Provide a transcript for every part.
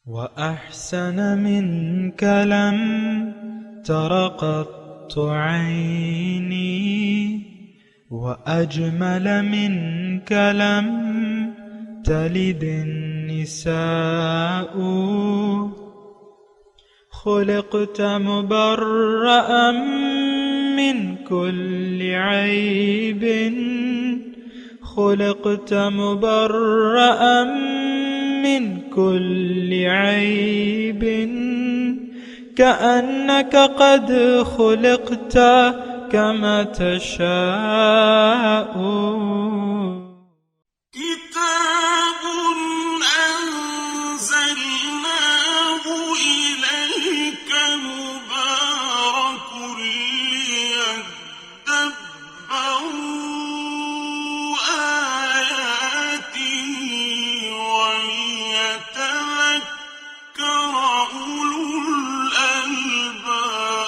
وأحسن منك لم تر قط عيني وأجمل منك لم تلد النساء خلقت مبرأ من كل عيب خلقت مبرأ من كل عيب كأنك قد خلقت كما تشاء كتاب أنزلناه إليك مبارك ليدبروا آياته وليتذكر أولو الألباب۔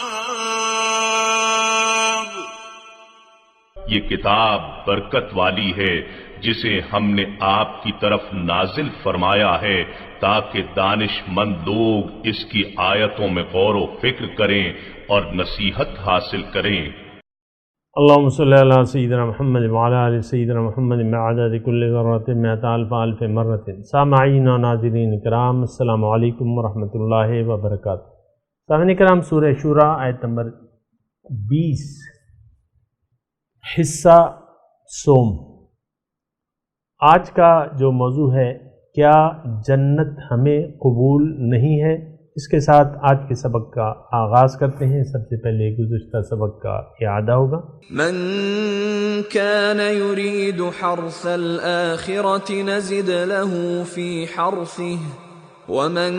یہ کتاب برکت والی ہے جسے ہم نے آپ کی طرف نازل فرمایا ہے تاکہ دانش مند لوگ اس کی آیتوں میں غور و فکر کریں اور نصیحت حاصل کریں۔ اللہم صلی علی سیدنا محمد وعلی آل سیدنا محمد بعدد کل ذرۃ مئۃ الف الف مرۃ۔ سامعین و ناظرین کرام، السلام علیکم ورحمۃ اللہ وبرکاتہ۔ سامعین کرام، سورہ شورى آیت نمبر 20، حصہ سوم۔ آج کا جو موضوع ہے، کیا جنت ہمیں قبول نہیں ہے، اس کے ساتھ آج کے سبق کا آغاز کرتے ہیں۔ سب سے پہلے گزشتہ سبق کا اعادہ ہوگا۔ من كان يريد حرث الآخرة نزد له في حرثه ومن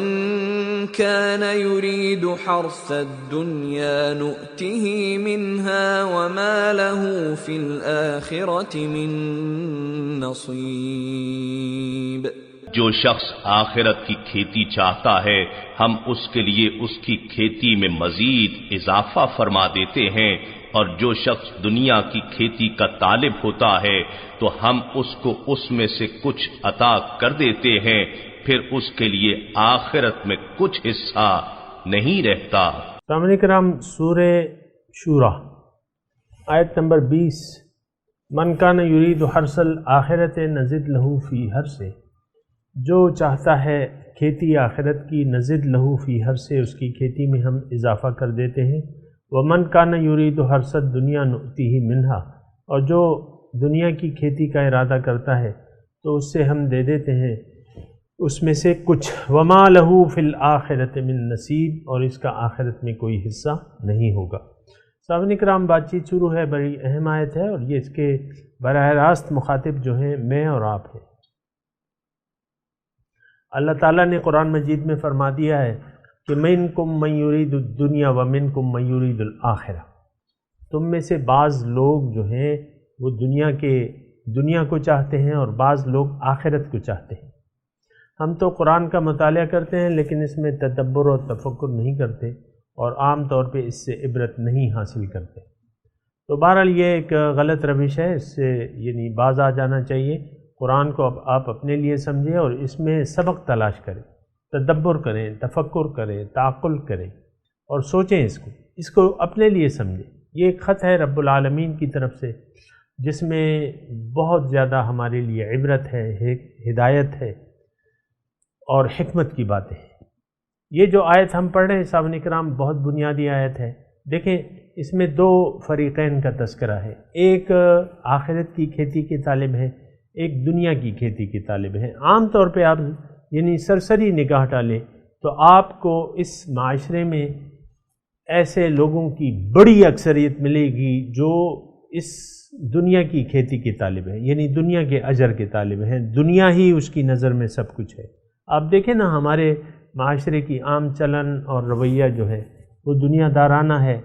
كان يريد حرث الدنيا نؤته منها وما له في الآخرة من نصيب۔ جو شخص آخرت کی کھیتی چاہتا ہے ہم اس کے لیے اس کی کھیتی میں مزید اضافہ فرما دیتے ہیں، اور جو شخص دنیا کی کھیتی کا طالب ہوتا ہے تو ہم اس کو اس میں سے کچھ عطا کر دیتے ہیں، پھر اس کے لیے آخرت میں کچھ حصہ نہیں رہتا۔ سامعین کرام، سورہ شورى آیت نمبر 20، من کان یرید حرث الآخرۃ نزد لہ فی حرثہ، جو چاہتا ہے کھیتی آخرت کی، نزد لہ فی حرثہ، اس کی کھیتی میں ہم اضافہ کر دیتے ہیں۔ ومن کان یرید حرث الدنیا نؤتیہ منہا، اور جو دنیا کی کھیتی کا ارادہ کرتا ہے تو اس سے ہم دے دیتے ہیں اس میں سے کچھ۔ وما لہ فی الآخرۃ من نصیب، اور اس کا آخرت میں کوئی حصہ نہیں ہوگا۔ سامعین کرام، بات چیت شروع ہے، بڑی اہم آیت ہے، اور یہ اس کے براہ راست مخاطب جو ہیں میں اور آپ ہیں۔ اللہ تعالیٰ نے قرآن مجید میں فرما دیا ہے کہ منکم من یرید الدنیا ومنکم من یرید الآخرہ، تم میں سے بعض لوگ جو ہیں وہ دنیا کو چاہتے ہیں اور بعض لوگ آخرت کو چاہتے ہیں۔ ہم تو قرآن کا مطالعہ کرتے ہیں لیکن اس میں تدبر اور تفکر نہیں کرتے، اور عام طور پہ اس سے عبرت نہیں حاصل کرتے۔ تو بہرحال یہ ایک غلط روش ہے، اس سے یعنی باز آ جانا چاہیے۔ قرآن کو اب آپ اپنے لیے سمجھیں اور اس میں سبق تلاش کریں، تدبر کریں، تفکر کریں، تعقل کریں اور سوچیں، اس کو اپنے لیے سمجھیں۔ یہ ایک خط ہے رب العالمین کی طرف سے جس میں بہت زیادہ ہمارے لیے عبرت ہے، ہدایت ہے اور حکمت کی باتیں ہیں۔ یہ جو آیت ہم پڑھ رہے ہیں سامعین کرام، بہت بنیادی آیت ہے۔ دیکھیں، اس میں دو فریقین کا تذکرہ ہے، ایک آخرت کی کھیتی کے طالب ہے، ایک دنیا کی کھیتی کے طالب ہے۔ عام طور پہ آپ یعنی سرسری نگاہ ڈالیں تو آپ کو اس معاشرے میں ایسے لوگوں کی بڑی اکثریت ملے گی جو اس دنیا کی کھیتی کے طالب ہیں، یعنی دنیا کے اجر کے طالب ہیں، دنیا ہی اس کی نظر میں سب کچھ ہے۔ آپ دیکھیں نا، ہمارے معاشرے کی عام چلن اور رویہ جو ہے وہ دنیا دارانہ ہے،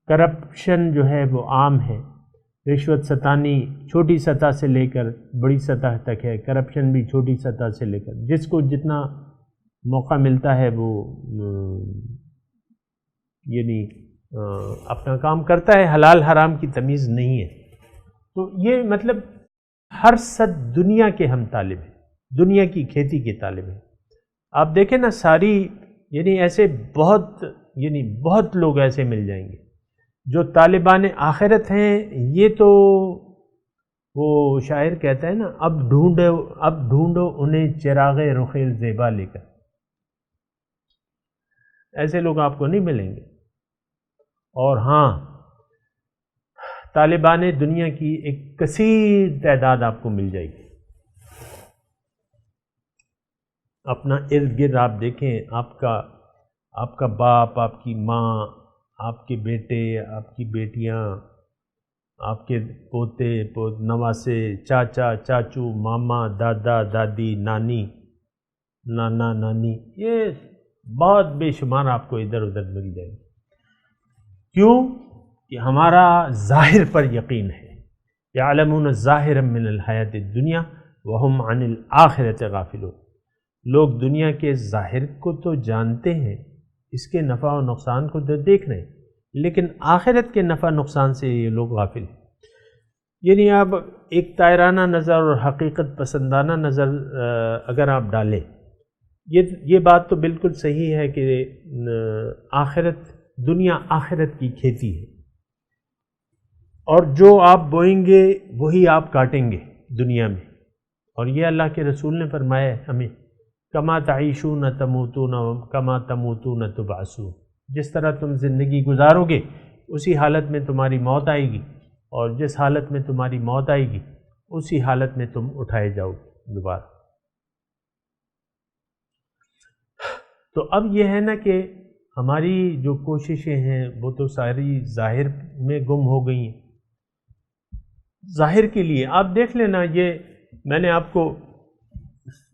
کرپشن جو ہے وہ عام ہے، رشوت ستانی چھوٹی سطح سے لے کر بڑی سطح تک ہے، کرپشن بھی چھوٹی سطح سے لے کر جس کو جتنا موقع ملتا ہے وہ یعنی اپنا کام کرتا ہے، حلال حرام کی تمیز نہیں ہے۔ تو یہ مطلب ہر صد دنیا کے ہم طالب ہیں، دنیا کی کھیتی کے طالب ہیں۔ آپ دیکھیں نا ساری یعنی ایسے بہت لوگ ایسے مل جائیں گے جو طالبان آخرت ہیں. یہ تو وہ شاعر کہتا ہے نا اب ڈھونڈو انہیں چراغ رخیل زیبا لے کر. ایسے لوگ آپ کو نہیں ملیں گے. اور ہاں طالبان دنیا کی ایک کثیر تعداد آپ کو مل جائے گی. اپنا ارد گرد آپ دیکھیں، آپ کا باپ، آپ کی ماں، آپ کے بیٹے، آپ کی بیٹیاں، آپ کے پوتے نواسے، چاچا چاچو، ماما دادا دادی، نانی نانا نانی، یہ بہت بے شمار آپ کو ادھر ادھر مل جائے گی. کیوں کہ ہمارا ظاہر پر یقین ہے. یعلمون ظاہرا من الحیات الدنیا وہم عن الآخرۃ غافلون. لوگ دنیا کے ظاہر کو تو جانتے ہیں، اس کے نفع و نقصان کو تو دیکھ رہے ہیں، لیکن آخرت کے نفع نقصان سے یہ لوگ غافل ہیں. یعنی اب ایک طائرانہ نظر اور حقیقت پسندانہ نظر اگر آپ ڈالیں، یہ بات تو بالکل صحیح ہے کہ دنیا آخرت کی کھیتی ہے، اور جو آپ بوئیں گے وہی آپ کاٹیں گے دنیا میں. اور یہ اللہ کے رسول نے فرمایا ہے ہمیں، کما تعیشون تموتون کما تموتون تبعثون. جس طرح تم زندگی گزارو گے اسی حالت میں تمہاری موت آئے گی، اور جس حالت میں تمہاری موت آئے گی اسی حالت میں تم اٹھائے جاؤ گے دوبارہ. تو اب یہ ہے نا کہ ہماری جو کوششیں ہیں وہ تو ساری ظاہر میں گم ہو گئی ہیں. ظاہر کے لیے آپ دیکھ لینا، یہ میں نے آپ کو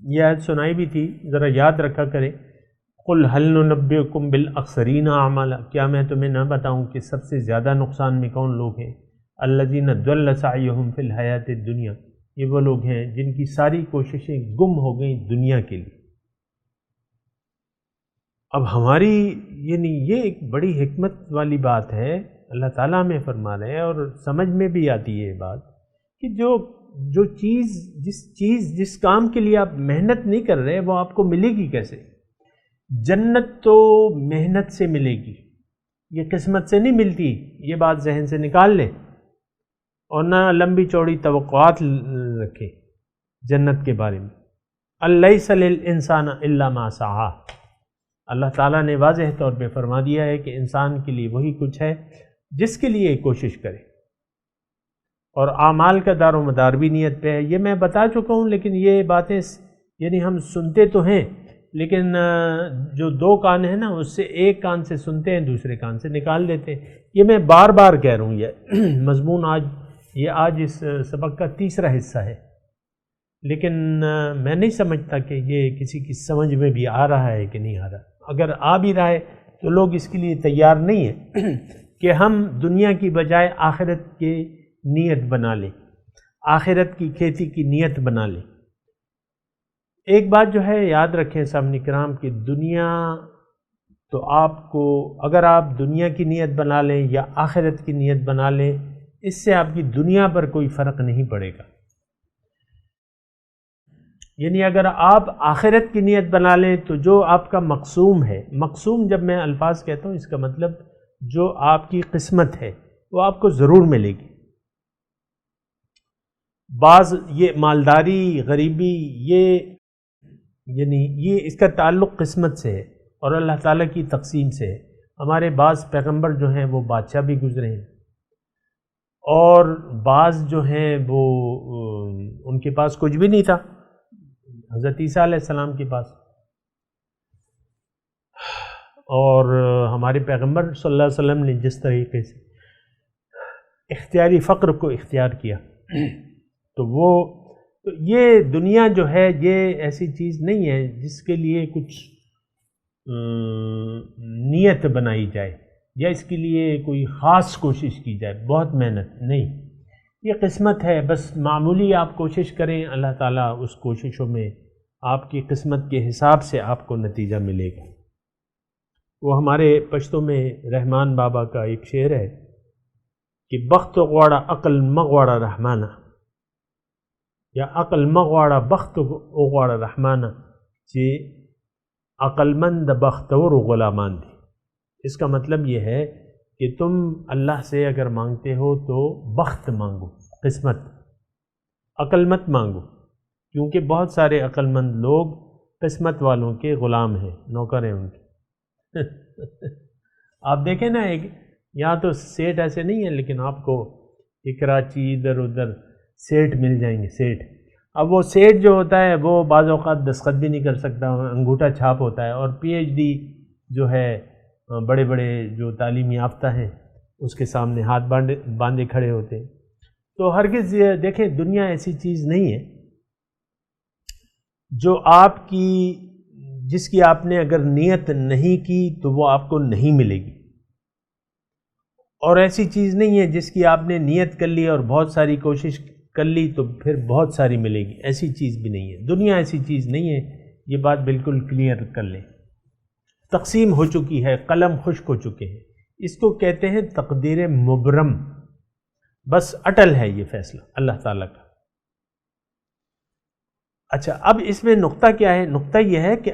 یہ آیت سنائی بھی تھی، ذرا یاد رکھا کریں. قل هل ننبئکم بالاخسرین اعمالا، کیا میں تمہیں نہ بتاؤں کہ سب سے زیادہ نقصان میں کون لوگ ہیں؟ الذین ضل سعیہم فی الحیات الدنیا، یہ وہ لوگ ہیں جن کی ساری کوششیں گم ہو گئیں دنیا کے لیے. اب ہماری یعنی یہ ایک بڑی حکمت والی بات ہے، اللہ تعالیٰ ہمیں فرما رہے ہیں، اور سمجھ میں بھی آتی ہے یہ بات کہ جو چیز جس کام کے لیے آپ محنت نہیں کر رہے وہ آپ کو ملے گی کیسے؟ جنت تو محنت سے ملے گی، یہ قسمت سے نہیں ملتی. یہ بات ذہن سے نکال لیں، اور نہ لمبی چوڑی توقعات رکھیں جنت کے بارے میں. الیس للانسان الا ما سعی، اللہ تعالیٰ نے واضح طور پہ فرما دیا ہے کہ انسان کے لیے وہی کچھ ہے جس کے لیے کوشش کرے. اور اعمال کا دار و مدار بھی نیت پہ ہے. یہ میں بتا چکا ہوں، لیکن یہ باتیں یعنی ہم سنتے تو ہیں، لیکن جو دو کان ہیں نا اس سے ایک کان سے سنتے ہیں دوسرے کان سے نکال دیتے ہیں. یہ میں بار بار کہہ رہا ہوں، یہ مضمون آج اس سبق کا تیسرا حصہ ہے، لیکن میں نہیں سمجھتا کہ یہ کسی کی سمجھ میں بھی آ رہا ہے کہ نہیں آ رہا. اگر آ بھی رہا ہے تو لوگ اس کے لیے تیار نہیں ہیں کہ ہم دنیا کی بجائے آخرت کی نیت بنا لیں، آخرت کی کھیتی کی نیت بنا لیں. ایک بات جو ہے یاد رکھیں سامعین کرام کہ دنیا تو آپ کو، اگر آپ دنیا کی نیت بنا لیں یا آخرت کی نیت بنا لیں، اس سے آپ کی دنیا پر کوئی فرق نہیں پڑے گا. یعنی اگر آپ آخرت کی نیت بنا لیں تو جو آپ کا مقسوم ہے، مقسوم جب میں الفاظ کہتا ہوں اس کا مطلب جو آپ کی قسمت ہے وہ آپ کو ضرور ملے گی. بعض یہ مالداری، غریبی، یہ اس کا تعلق قسمت سے ہے اور اللہ تعالیٰ کی تقسیم سے ہے. ہمارے بعض پیغمبر جو ہیں وہ بادشاہ بھی گزرے ہیں، اور بعض جو ہیں وہ ان کے پاس کچھ بھی نہیں تھا، حضرت عیسیٰ علیہ السلام کے پاس. اور ہمارے پیغمبر صلی اللہ علیہ وسلم نے جس طریقے سے اختیاری فقر کو اختیار کیا، تو یہ دنیا جو ہے یہ ایسی چیز نہیں ہے جس کے لیے کچھ نیت بنائی جائے یا اس کے لیے کوئی خاص کوشش کی جائے، بہت محنت نہیں. یہ قسمت ہے، بس معمولی آپ کوشش کریں، اللہ تعالیٰ اس کوششوں میں آپ کی قسمت کے حساب سے آپ کو نتیجہ ملے گا. وہ ہمارے پشتوں میں رحمان بابا کا ایک شعر ہے کہ بخت غواڑا عقل مغواڑا رحمانہ، یا عقل مغواڑا بخت غواڑا رحمانہ، کہ عقل مند بختور غلامان تھے۔ اس کا مطلب یہ ہے کہ تم اللہ سے اگر مانگتے ہو تو بخت مانگو، قسمت، عقل مت مانگو، کیونکہ بہت سارے عقل مند لوگ قسمت والوں کے غلام ہیں، نوکر ہیں ان کے۔ آپ دیکھیں نا، ایک یہاں تو سیٹ ایسے نہیں ہیں، لیکن آپ کو کراچی ادھر ادھر سیٹ مل جائیں گے، سیٹ۔ اب وہ سیٹ جو ہوتا ہے وہ بعض اوقات دستخط بھی نہیں کر سکتا، انگوٹھا چھاپ ہوتا ہے، اور پی ایچ ڈی جو ہے بڑے بڑے جو تعلیم یافتہ ہیں اس کے سامنے ہاتھ باندھے کھڑے ہوتے ہیں۔ تو ہرگز دیکھیں، دنیا ایسی چیز نہیں ہے جو آپ کی، جس کی آپ نے اگر نیت نہیں کی تو وہ آپ کو نہیں ملے گی، اور ایسی چیز نہیں ہے جس کی آپ نے نیت کر لی اور بہت ساری کوشش کر لی تو پھر بہت ساری ملے گی، ایسی چیز بھی نہیں ہے۔ دنیا ایسی چیز نہیں ہے، یہ بات بالکل کلیئر کر لیں۔ تقسیم ہو چکی ہے، قلم خشک ہو چکے ہیں، اس کو کہتے ہیں تقدیر مبرم، بس اٹل ہے یہ فیصلہ اللہ تعالیٰ کا۔ اچھا، اب اس میں نقطہ کیا ہے؟ نقطہ یہ ہے کہ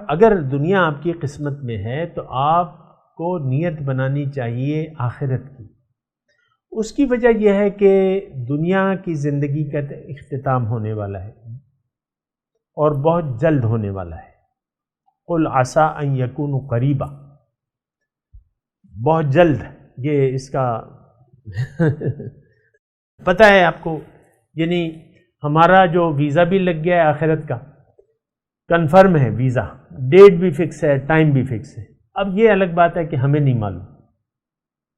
اگر دنیا آپ کی قسمت میں ہے تو آپ کو نیت بنانی چاہیے آخرت کی۔ اس کی وجہ یہ ہے کہ دنیا کی زندگی کا اختتام ہونے والا ہے اور بہت جلد ہونے والا ہے۔ قل عسى ان يكون قریبا، بہت جلد، یہ اس کا پتہ ہے آپ کو، یعنی ہمارا جو ویزا بھی لگ گیا ہے آخرت کا، کنفرم ہے ویزا، ڈیٹ بھی فکس ہے، ٹائم بھی فکس ہے۔ اب یہ الگ بات ہے کہ ہمیں نہیں معلوم،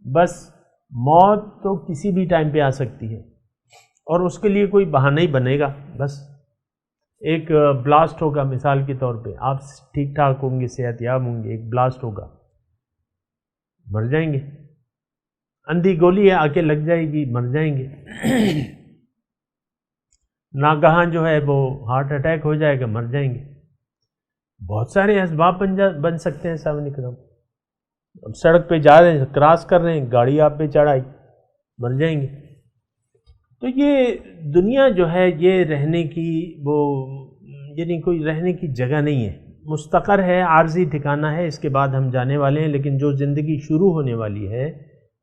بس موت تو کسی بھی ٹائم پہ آ سکتی ہے، اور اس کے لیے کوئی بہانہ ہی بنے گا۔ بس ایک بلاسٹ ہوگا، مثال کے طور پہ آپ ٹھیک ٹھاک ہوں گے، صحت یاب ہوں گے، ایک بلاسٹ ہوگا، مر جائیں گے۔ اندھی گولی ہے، آ کے لگ جائے گی، مر جائیں گے۔ ناگہاں جو ہے وہ ہارٹ اٹیک ہو جائے گا، مر جائیں گے۔ بہت سارے اسباب بن سکتے ہیں سامنے کرام۔ اب سڑک پہ جا رہے ہیں، کراس کر رہے ہیں، گاڑی آپ پہ چڑھائی، مر جائیں گے۔ تو یہ دنیا جو ہے یہ رہنے کی، وہ یعنی کوئی رہنے کی جگہ نہیں ہے، مستقر ہے، عارضی ٹھکانہ ہے، اس کے بعد ہم جانے والے ہیں۔ لیکن جو زندگی شروع ہونے والی ہے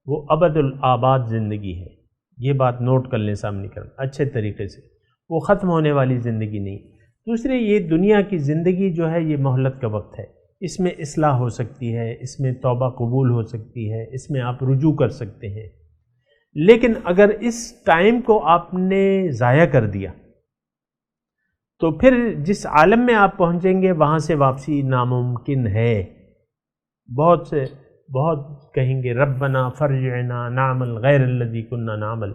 وہ ابد الآباد زندگی ہے، یہ بات نوٹ کر لیں سامنے کرام اچھے طریقے سے، وہ ختم ہونے والی زندگی نہیں۔ دوسرے، یہ دنیا کی زندگی جو ہے یہ مہلت کا وقت ہے، اس میں اصلاح ہو سکتی ہے، اس میں توبہ قبول ہو سکتی ہے، اس میں آپ رجوع کر سکتے ہیں۔ لیکن اگر اس ٹائم کو آپ نے ضائع کر دیا تو پھر جس عالم میں آپ پہنچیں گے وہاں سے واپسی ناممکن ہے۔ بہت سے بہت کہیں گے ربنا فرجعنا نعمل غیر الذی کنا نعمل،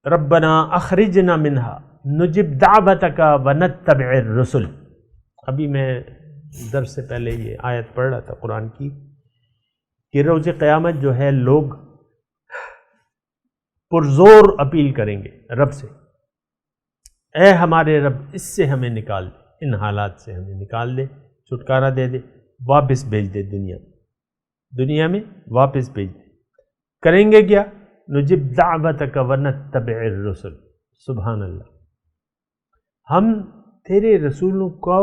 ربنا اخرجنا منها نجب دعوتک ونتبع الرسل۔ ابھی میں درس سے پہلے یہ آیت پڑھ رہا تھا قرآن کی کہ روز قیامت جو ہے لوگ پرزور اپیل کریں گے رب سے، اے ہمارے رب اس سے ہمیں نکال دے، ان حالات سے ہمیں نکال دے، چھٹکارا دے دے، واپس بھیج دے دنیا میں واپس بھیج دے۔ کریں گے کیا؟ نجب دعوتک ونتبع الرسل۔ سبحان اللہ، ہم تیرے رسولوں کو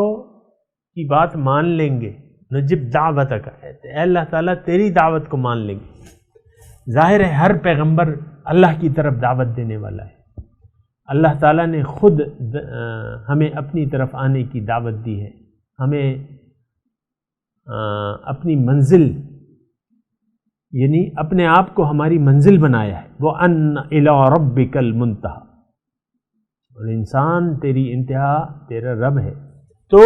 کی بات مان لیں گے۔ نجب دعوتک، اے اللہ تعالیٰ تیری دعوت کو مان لیں گے۔ ظاہر ہے ہر پیغمبر اللہ کی طرف دعوت دینے والا ہے، اللہ تعالیٰ نے خود ہمیں اپنی طرف آنے کی دعوت دی ہے، ہمیں اپنی منزل یعنی اپنے آپ کو ہماری منزل بنایا ہے۔ وَأَنَّ إِلَىٰ رَبِّكَ الْمُنْتَهَىٰ، اور انسان تیری انتہا تیرا رب ہے۔ تو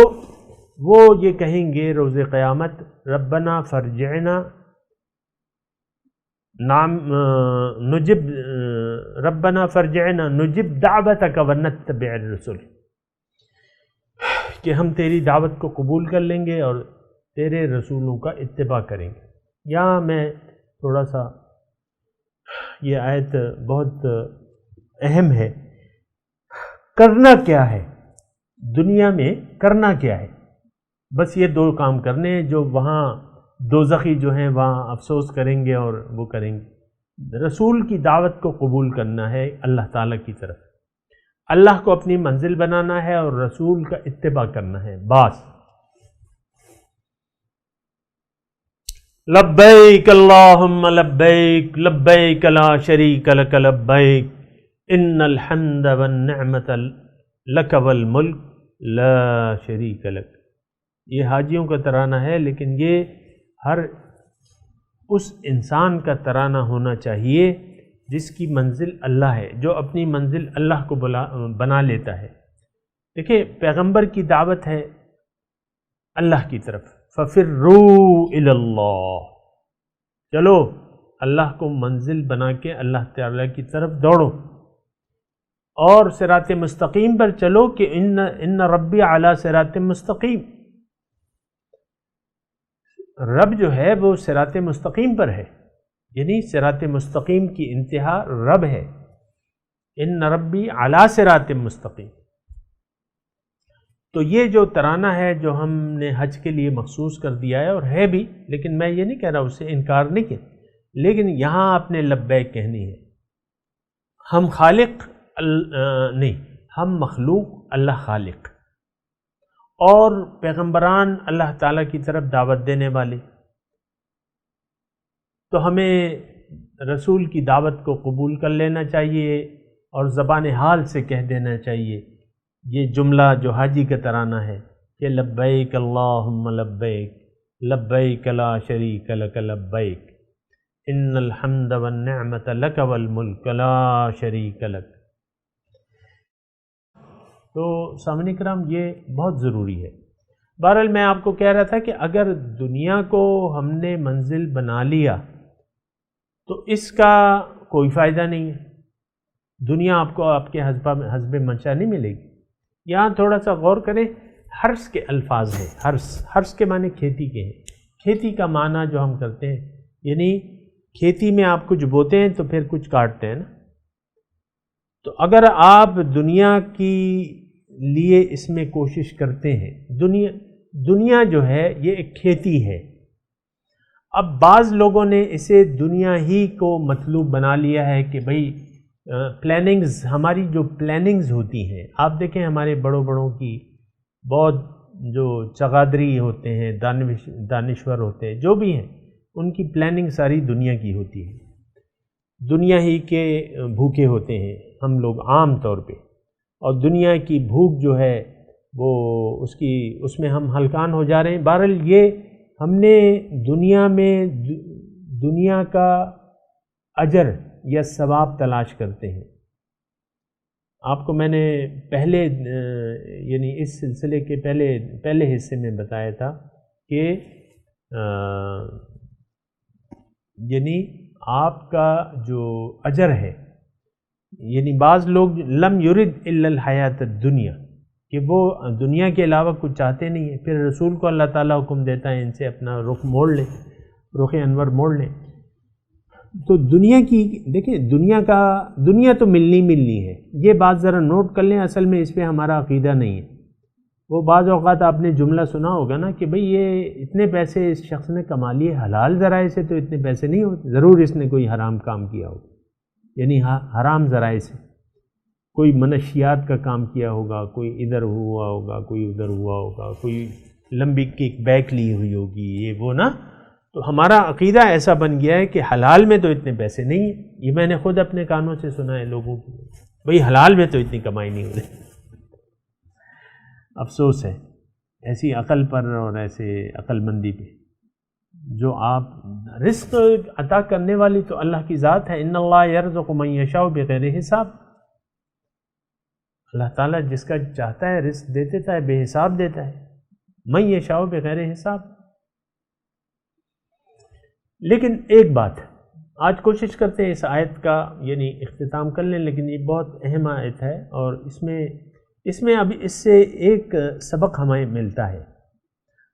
وہ یہ کہیں گے روز قیامت، ربنا فرجعنا ربنا فرجعنا نجب دعوتک ونتبع الرسل، کہ ہم تیری دعوت کو قبول کر لیں گے اور تیرے رسولوں کا اتباع کریں گے۔ یہاں میں تھوڑا سا، یہ آیت بہت اہم ہے، کرنا کیا ہے دنیا میں، کرنا کیا ہے؟ بس یہ دو کام کرنے ہیں جو وہاں دوزخی جو ہیں وہاں افسوس کریں گے اور وہ کریں گے۔ رسول کی دعوت کو قبول کرنا ہے اللہ تعالیٰ کی طرف۔ اللہ کو اپنی منزل بنانا ہے اور رسول کا اتباع کرنا ہے، بس۔ لبیک اللہم لبیک لبیک لا شریک لک لبیک ان الحمد والنعمت لک والملک لا شریک لک۔ یہ حاجیوں کا ترانہ ہے، لیکن یہ ہر اس انسان کا ترانہ ہونا چاہیے جس کی منزل اللہ ہے، جو اپنی منزل اللہ کو بنا لیتا ہے۔ دیکھیں، پیغمبر کی دعوت ہے اللہ کی طرف، فَفِرُّوا إِلَى اللَّهِ، چلو اللہ کو منزل بنا کے اللہ تعالیٰ کی طرف دوڑو اور صراط مستقیم پر چلو کہ ان ربی علی صراط مستقیم، رب جو ہے وہ صراط مستقیم پر ہے، یعنی صراط مستقیم کی انتہا رب ہے، ان ربی علی صراط مستقیم۔ تو یہ جو ترانہ ہے جو ہم نے حج کے لیے مخصوص کر دیا ہے، اور ہے بھی، لیکن میں یہ نہیں کہہ رہا، اس سے انکار نہیں کیا، لیکن یہاں آپ نے لبیک کہنی ہے۔ ہم خالق نہیں، ہم مخلوق، اللہ خالق، اور پیغمبران اللہ تعالیٰ کی طرف دعوت دینے والے، تو ہمیں رسول کی دعوت کو قبول کر لینا چاہیے اور زبان حال سے کہہ دینا چاہیے یہ جملہ جو حاجی کا ترانہ ہے کہ لبیک اللہم لبیک لبیک لا شریک لک لبیک ان الحمد والنعمت لک والملک لا شریک لک۔ تو سامعین کرام، یہ بہت ضروری ہے۔ بہرحال میں آپ کو کہہ رہا تھا کہ اگر دنیا کو ہم نے منزل بنا لیا تو اس کا کوئی فائدہ نہیں ہے، دنیا آپ کو آپ کے حسب منشا نہیں ملے گی۔ یہاں تھوڑا سا غور کریں، حرث کے الفاظ ہیں، حرث کے معنی کھیتی کے ہیں۔ کھیتی کا معنی جو ہم کرتے ہیں، یعنی کھیتی میں آپ کچھ بوتے ہیں تو پھر کچھ کاٹتے ہیں نا۔ تو اگر آپ دنیا کی لیے اس میں کوشش کرتے ہیں، دنیا جو ہے یہ ایک کھیتی ہے۔ اب بعض لوگوں نے اسے دنیا ہی کو مطلوب بنا لیا ہے کہ بھئی پلاننگز، ہماری جو پلاننگز ہوتی ہیں، آپ دیکھیں ہمارے بڑوں کی بہت جو چغادری ہوتے ہیں، دانشور ہوتے ہیں، جو بھی ہیں، ان کی پلاننگ ساری دنیا کی ہوتی ہے، دنیا ہی کے بھوکے ہوتے ہیں ہم لوگ عام طور پہ، اور دنیا کی بھوک جو ہے وہ اس میں ہم ہلکان ہو جا رہے ہیں۔ بہرحال یہ ہم نے دنیا میں دنیا کا اجر یا ثواب تلاش کرتے ہیں۔ آپ کو میں نے پہلے یعنی اس سلسلے کے پہلے حصے میں بتایا تھا کہ یعنی آپ کا جو اجر ہے، یعنی بعض لوگ لم یرد الا الحیات الدنیا، کہ وہ دنیا کے علاوہ کچھ چاہتے نہیں ہیں، پھر رسول کو اللہ تعالیٰ حکم دیتا ہے ان سے اپنا رخ موڑ لیں، رخ انور موڑ لیں۔ تو دنیا کی دیکھیں، دنیا تو ملنی ہے، یہ بات ذرا نوٹ کر لیں، اصل میں اس پہ ہمارا عقیدہ نہیں ہے۔ وہ بعض اوقات آپ نے جملہ سنا ہوگا نا کہ بھئی یہ اتنے پیسے اس شخص نے کما لیے، حلال ذرائع سے تو اتنے پیسے نہیں ہوتے، ضرور اس نے کوئی حرام کام کیا ہوگا، یعنی حرام ذرائع سے کوئی منشیات کا کام کیا ہوگا، کوئی ادھر ہوا ہوگا، کوئی ادھر ہوا ہوگا، کوئی لمبی کک بیک لی ہوئی ہوگی، یہ وہ نا۔ تو ہمارا عقیدہ ایسا بن گیا ہے کہ حلال میں تو اتنے پیسے نہیں ہیں، یہ میں نے خود اپنے کانوں سے سنا ہے لوگوں کو، بھئی حلال میں تو اتنی کمائی نہیں ہو رہی۔ افسوس ہے ایسی عقل پر اور ایسے عقل مندی پہ۔ جو آپ رزق عطا کرنے والی تو اللہ کی ذات ہے، ان اللہ یرزق من یشاء بغیر حساب، اللہ تعالیٰ جس کا چاہتا ہے رزق دے دیتا ہے، بے حساب دیتا ہے، من یشاء بغیر حساب۔ لیکن ایک بات، آج کوشش کرتے ہیں اس آیت کا یعنی اختتام کر لیں، لیکن یہ بہت اہم آیت ہے اور اس میں ابھی اس سے ایک سبق ہمیں ملتا ہے۔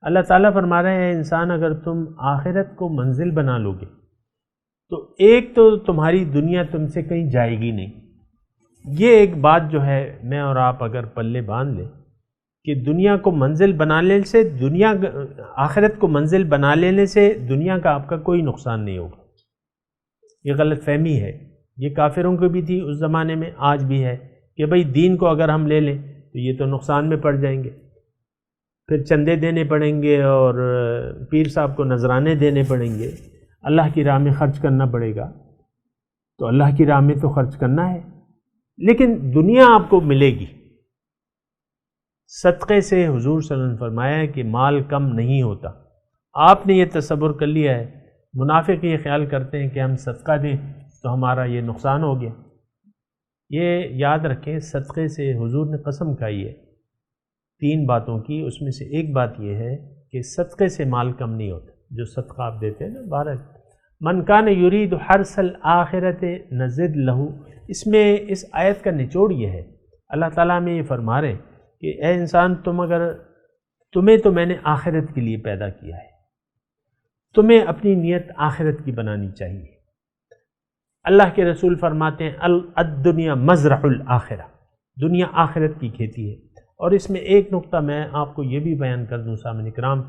اللہ تعالیٰ فرما رہے ہیں انسان اگر تم آخرت کو منزل بنا لو گے تو ایک تو تمہاری دنیا تم سے کہیں جائے گی نہیں۔ یہ ایک بات جو ہے میں اور آپ اگر پلے باندھ لیں کہ دنیا کو منزل بنا لینے سے آخرت کو منزل بنا لینے سے دنیا کا آپ کا کوئی نقصان نہیں ہوگا، یہ غلط فہمی ہے۔ یہ کافروں کو بھی تھی اس زمانے میں، آج بھی ہے کہ بھئی دین کو اگر ہم لے لیں تو یہ تو نقصان میں پڑ جائیں گے، پھر چندے دینے پڑیں گے اور پیر صاحب کو نذرانے دینے پڑیں گے، اللہ کی راہ میں خرچ کرنا پڑے گا، تو اللہ کی راہ میں تو خرچ کرنا ہے، لیکن دنیا آپ کو ملے گی۔ صدقے سے حضور صلی اللہ علیہ وسلم فرمایا ہے کہ مال کم نہیں ہوتا۔ آپ نے یہ تصور کر لیا ہے، منافق یہ خیال کرتے ہیں کہ ہم صدقہ دیں تو ہمارا یہ نقصان ہو گیا۔ یہ یاد رکھیں، صدقے سے حضور نے قسم کھائی ہے 3 باتوں کی، اس میں سے ایک بات یہ ہے کہ صدقے سے مال کم نہیں ہوتا۔ جو صدقہ آپ دیتے ہیں نا، بارہ من کان یرید حرث الآخرۃ نزد لہ، اس میں اس آیت کا نچوڑ یہ ہے، اللہ تعالیٰ میں یہ فرما رہے ہیں کہ اے انسان، تمہیں تو میں نے آخرت کے لیے پیدا کیا ہے، تمہیں اپنی نیت آخرت کی بنانی چاہیے۔ اللہ کے رسول فرماتے ہیں الدنیا مزرع الآخرہ، دنیا آخرت کی کھیتی ہے۔ اور اس میں ایک نقطہ میں آپ کو یہ بھی بیان کر دوں سامعین کرام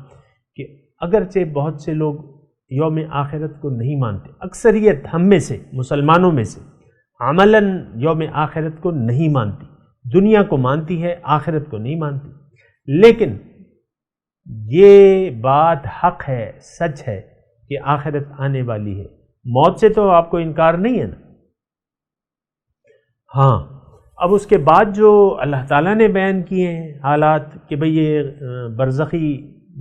کہ اگرچہ بہت سے لوگ یوم آخرت کو نہیں مانتے، اکثریت ہم میں سے مسلمانوں میں سے عملاً یوم آخرت کو نہیں مانتی، دنیا کو مانتی ہے، آخرت کو نہیں مانتی، لیکن یہ بات حق ہے، سچ ہے کہ آخرت آنے والی ہے، موت سے تو آپ کو انکار نہیں ہے نا۔ ہاں، اب اس کے بعد جو اللہ تعالیٰ نے بیان کیے ہیں حالات کہ بھئی یہ برزخی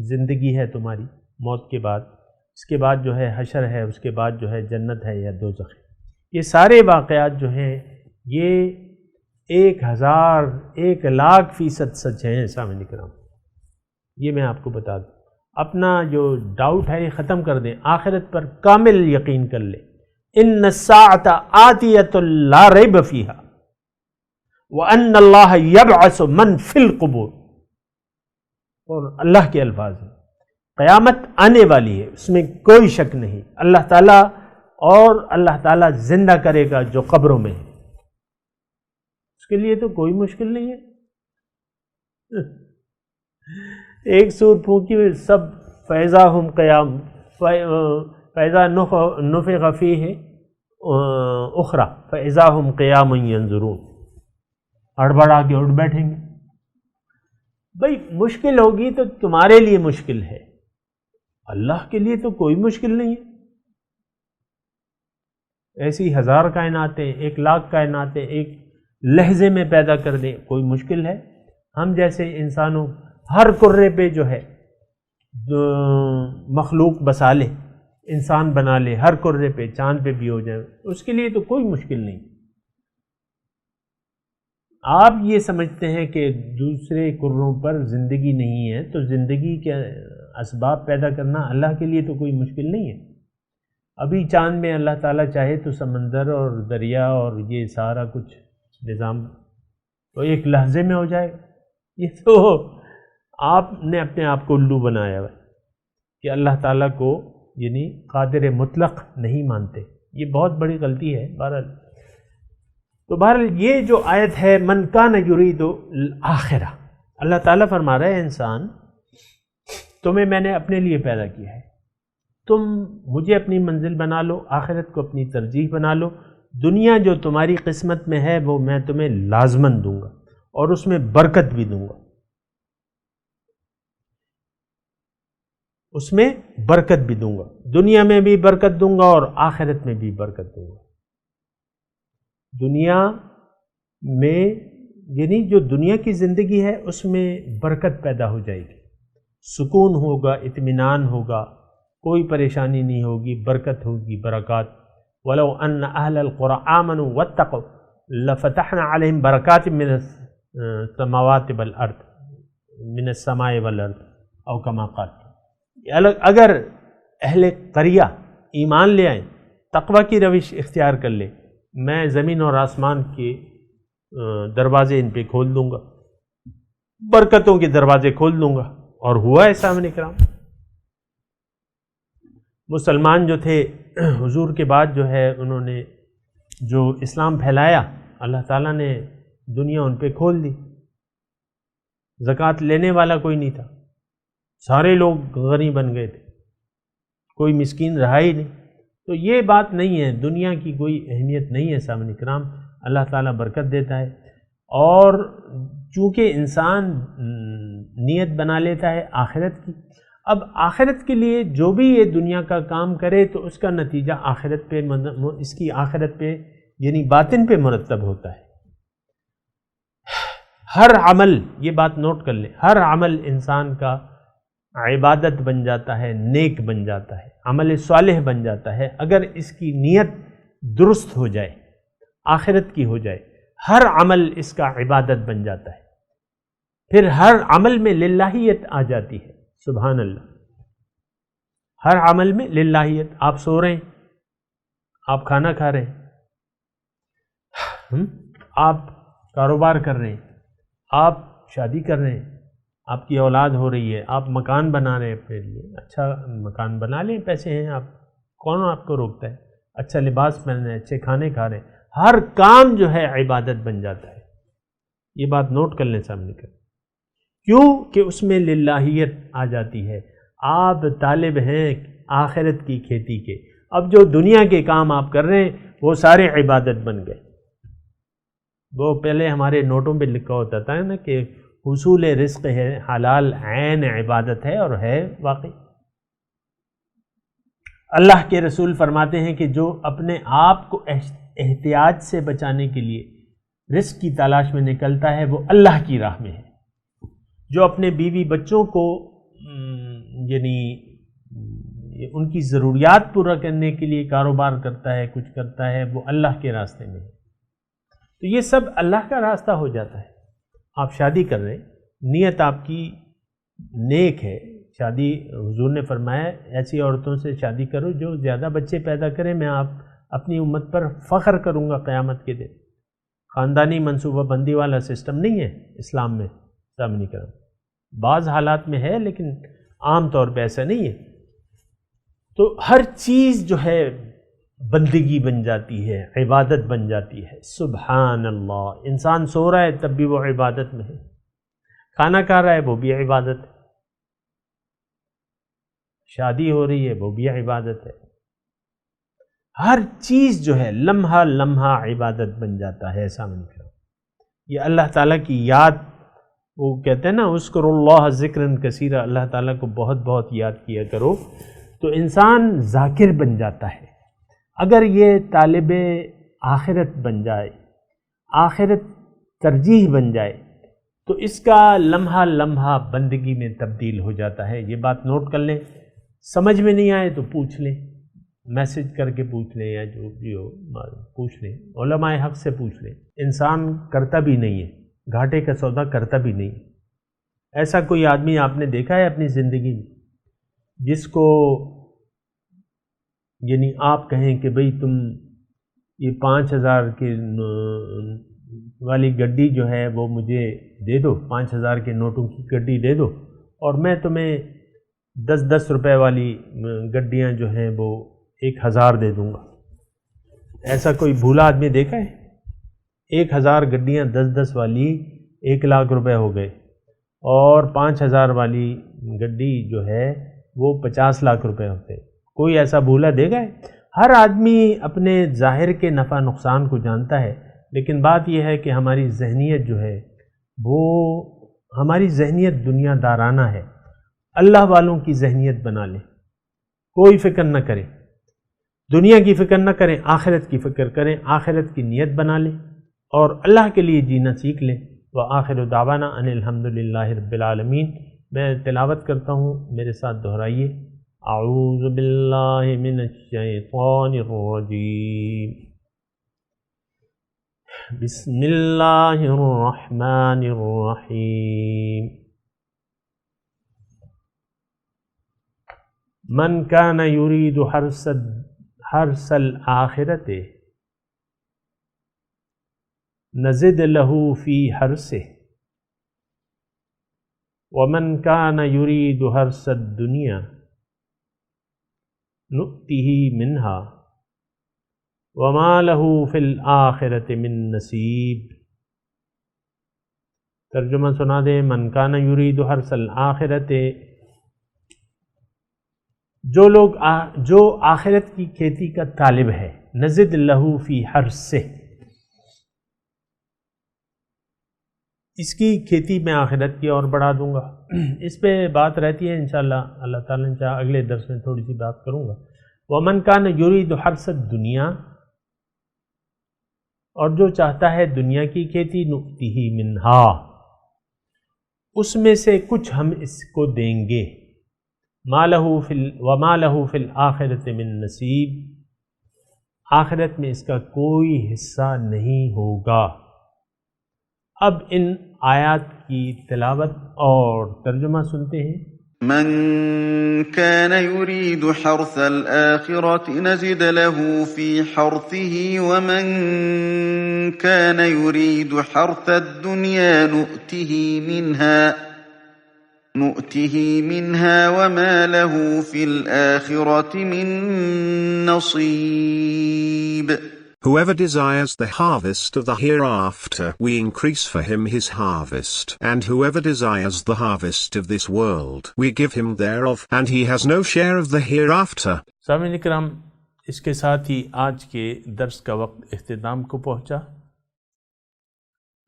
زندگی ہے تمہاری موت کے بعد، اس کے بعد جو ہے حشر ہے، اس کے بعد جو ہے جنت ہے یا دوزخ ہے، یہ سارے واقعات جو ہیں یہ 1000 1,00,000% سچ ہیں سامعین کرام۔ یہ میں آپ کو بتا دوں، اپنا جو ڈاؤٹ ہے یہ ختم کر دیں، آخرت پر کامل یقین کر لیں۔ ان الساعۃ آتیۃ لا ریب فیہا وان اللہ یبعث من فی القبور، اور اللہ کے الفاظ ہیں، قیامت آنے والی ہے، اس میں کوئی شک نہیں، اللہ تعالیٰ اور اللہ تعالیٰ زندہ کرے گا جو قبروں میں ہے، اس کے لیے تو کوئی مشکل نہیں ہے۔ ایک سور پھونکی ہوئی سب فیضا ہم قیام، فیضا نفخ فیہ اخرى فیضا ہم قیام ینظرون، ہڑبڑا کے اٹھ بیٹھیں گے۔ بھئی مشکل ہوگی تو تمہارے لیے مشکل ہے، اللہ کے لیے تو کوئی مشکل نہیں ہے۔ ایسی 1000 کائناتیں، 1,00,000 کائناتیں ایک لحظے میں پیدا کر دیں، کوئی مشکل ہے؟ ہم جیسے انسانوں ہر کرے پہ جو ہے مخلوق بسا لے، انسان بنا لے، ہر کرے پہ، چاند پہ بھی ہو جائے، اس کے لیے تو کوئی مشکل نہیں۔ آپ یہ سمجھتے ہیں کہ دوسرے کروں پر زندگی نہیں ہے تو زندگی کے اسباب پیدا کرنا اللہ کے لیے تو کوئی مشکل نہیں ہے۔ ابھی چاند میں اللہ تعالیٰ چاہے تو سمندر اور دریا اور یہ سارا کچھ نظام تو ایک لحظے میں ہو جائے گا۔ یہ تو آپ نے اپنے آپ کو الو بنایا ہے کہ اللہ تعالیٰ کو یعنی قادر مطلق نہیں مانتے، یہ بہت بڑی غلطی ہے۔ بہرحال تو بہرحال یہ جو آیت ہے من کان یرید الآخرہ، اللہ تعالیٰ فرما رہا ہے انسان تمہیں میں نے اپنے لیے پیدا کیا ہے، تم مجھے اپنی منزل بنا لو، آخرت کو اپنی ترجیح بنا لو، دنیا جو تمہاری قسمت میں ہے وہ میں تمہیں لازماً دوں گا اور اس میں برکت بھی دوں گا، اس میں برکت بھی دوں گا، دنیا میں بھی برکت دوں گا اور آخرت میں بھی برکت دوں گا۔ دنیا میں یعنی جو دنیا کی زندگی ہے اس میں برکت پیدا ہو جائے گی، سکون ہوگا، اطمینان ہوگا، کوئی پریشانی نہیں ہوگی، برکت ہوگی، برکات۔ وَلَوْ أَنَّ أَهْلَ الْقُرَىٰ آمَنُوا وَاتَّقَوْا لَفَتَحْنَا عَلَيْهِمْ بَرَكَاتٍ مِّنَ السَّمَاوَاتِ وَالْأَرْضِ مِنَ السَّمَاءِ وَالْأَرْضِ أَوْ كَمَا قَالَ۔ اگر اہل قریہ ایمان لے آئیں، تقوی کی روش اختیار کر لیں، میں زمین اور آسمان کے دروازے ان پہ کھول دوں گا، برکتوں کے دروازے کھول دوں گا، اور ہوا ہے سامنے کرام۔ مسلمان جو تھے حضور کے بعد جو ہے انہوں نے جو اسلام پھیلایا، اللہ تعالیٰ نے دنیا ان پہ کھول دی، زکوٰۃ لینے والا کوئی نہیں تھا، سارے لوگ غنی بن گئے تھے، کوئی مسکین رہا ہی نہیں۔ تو یہ بات نہیں ہے، دنیا کی کوئی اہمیت نہیں ہے سامنے کرام، اللہ تعالیٰ برکت دیتا ہے۔ اور چونکہ انسان نیت بنا لیتا ہے آخرت کی، اب آخرت کے لیے جو بھی یہ دنیا کا کام کرے تو اس کا نتیجہ آخرت پہ، اس کی آخرت پہ یعنی باطن پہ مرتب ہوتا ہے۔ ہر عمل، یہ بات نوٹ کر لیں، ہر عمل انسان کا عبادت بن جاتا ہے، نیک بن جاتا ہے، عمل صالح بن جاتا ہے اگر اس کی نیت درست ہو جائے، آخرت کی ہو جائے، ہر عمل اس کا عبادت بن جاتا ہے، پھر ہر عمل میں للہیت آ جاتی ہے۔ سبحان اللہ، ہر عمل میں للہیت، آپ سو رہے ہیں، آپ کھانا کھا رہے ہیں، آپ کاروبار کر رہے ہیں، آپ شادی کر رہے ہیں، آپ کی اولاد ہو رہی ہے، آپ مکان بنا رہے ہیں اپنے لیے، اچھا مکان بنا لیں، پیسے ہیں، آپ کون آپ کو روکتا ہے، اچھا لباس پہن رہے ہیں، اچھے کھانے کھا رہے ہیں، ہر کام جو ہے عبادت بن جاتا ہے۔ یہ بات نوٹ کر لیں سامنے کر، کیوں کہ اس میں للہیت آ جاتی ہے۔ آپ طالب ہیں آخرت کی کھیتی کے، اب جو دنیا کے کام آپ کر رہے ہیں وہ سارے عبادت بن گئے۔ وہ پہلے ہمارے نوٹوں پہ لکھا ہوتا تھا نا کہ حصول رزق ہے حلال، عین عبادت ہے، اور ہے واقعی۔ اللہ کے رسول فرماتے ہیں کہ جو اپنے آپ کو احتیاج سے بچانے کے لیے رزق کی تلاش میں نکلتا ہے وہ اللہ کی راہ میں ہے، جو اپنے بیوی بچوں کو یعنی ان کی ضروریات پورا کرنے کے لیے کاروبار کرتا ہے، کچھ کرتا ہے، وہ اللہ کے راستے میں ہے۔ تو یہ سب اللہ کا راستہ ہو جاتا ہے۔ آپ شادی کر رہے ہیں، نیت آپ کی نیک ہے، شادی حضور نے فرمایا ایسی عورتوں سے شادی کرو جو زیادہ بچے پیدا کریں، میں آپ اپنی امت پر فخر کروں گا قیامت کے دن۔ خاندانی منصوبہ بندی والا سسٹم نہیں ہے اسلام میں، سامنے کرم بعض حالات میں ہے لیکن عام طور پہ ایسا نہیں ہے۔ تو ہر چیز جو ہے بندگی بن جاتی ہے، عبادت بن جاتی ہے۔ سبحان اللہ، انسان سو رہا ہے تب بھی وہ عبادت میں ہے، کھانا کھا رہا ہے وہ بھی عبادت ہے، شادی ہو رہی ہے وہ بھی عبادت ہے، ہر چیز جو ہے لمحہ لمحہ عبادت بن جاتا ہے۔ سامنے کرو، یہ اللہ تعالیٰ کی یاد، وہ کہتے ہیں نا اذکر اللہ ذکرا کثیرا، اللہ تعالیٰ کو بہت بہت یاد کیا کرو تو انسان ذاکر بن جاتا ہے۔ اگر یہ طالب آخرت بن جائے، آخرت ترجیح بن جائے تو اس کا لمحہ لمحہ بندگی میں تبدیل ہو جاتا ہے۔ یہ بات نوٹ کر لیں، سمجھ میں نہیں آئے تو پوچھ لیں، میسج کر کے پوچھ لیں یا جو بھی ہو پوچھ لیں، علماء حق سے پوچھ لیں۔ انسان کرتا بھی نہیں ہے، گھاٹے کا سودا کرتا بھی نہیں۔ ایسا کوئی آدمی آپ نے دیکھا ہے اپنی زندگی میں جس کو یعنی آپ کہیں کہ بھئی تم یہ 5000 کی والی گڈی جو ہے وہ مجھے دے دو، 5000 کے نوٹوں کی گڈی دے دو اور میں تمہیں 10 روپے والی گڈیاں جو ہیں وہ 1000 دے دوں گا؟ ایسا کوئی بھولا آدمی دیکھا ہے؟ 1000 گڈیاں 10 والی 1 لاکھ روپے ہو گئے، اور 5000 والی گڈی جو ہے وہ 50 لاکھ روپے ہوتے ہیں۔ کوئی ایسا بھولا دے گا؟ ہر آدمی اپنے ظاہر کے نفع نقصان کو جانتا ہے، لیکن بات یہ ہے کہ ہماری ذہنیت جو ہے وہ ہماری ذہنیت دنیا دارانہ ہے۔ اللہ والوں کی ذہنیت بنا لیں، کوئی فکر نہ کریں، دنیا کی فکر نہ کریں، آخرت کی فکر کریں، آخرت کی نیت بنا لیں اور اللہ کے لیے جینا سیکھ لیں۔ وآخر دعوانا ان الحمدللہ رب العالمین۔ میں تلاوت کرتا ہوں، میرے ساتھ دہرائیے۔ اعوذ باللہ من الشیطان الرجیم، بسم اللہ الرحمن الرحیم۔ من کان یرید حرث الآخرۃ نزد له فی حرثہ ومن کان یرید حرث الدنیا نؤتہ منہا وما له فی الآخرۃ من نصیب۔ ترجمہ سنا دیں۔ من کان یرید حرث الآخرۃ، جو آخرت کی کھیتی کا طالب ہے، نزد لہ فی حرثہ، اس کی کھیتی میں آخرت کی اور بڑھا دوں گا۔ اس پہ بات رہتی ہے انشاءاللہ، اللہ تعالیٰ نے چاہا اگلے درس میں تھوڑی سی بات کروں گا۔ وَمَنْ كَانَ يُرِيدُ حَرْثَ الدُّنْيَا، اور جو چاہتا ہے دنیا کی کھیتی، نُؤْتِهِ مِنْهَا، اس میں سے کچھ ہم اس کو دیں گے، وَمَا لَهُ فِي الْآخِرَةِ مِن نَصِيب، آخرت میں اس کا کوئی حصہ نہیں ہوگا۔ اب ان آیات کی تلاوت اور ترجمہ سنتے ہیں۔ من كان يريد حرث الآخرة نزد له في حرثه ومن كان يريد حرث الدنيا نؤته منها وما له في الآخرة من نصيب. Whoever desires the harvest of the hereafter, we increase for him his harvest. And whoever desires the harvest of this world, we give him thereof, and he has no share of the hereafter. سامعین اکرام، اس کے ساتھ ہی آج کے درس کا وقت اختتام کو پہنچا۔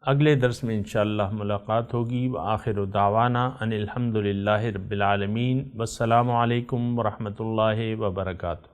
اگلے درس میں انشاءاللہ ملاقات ہوگی۔ وآخر دعوانا ان الحمدللہ رب العالمین، والسلام علیکم ورحمۃ اللہ وبرکاتہ۔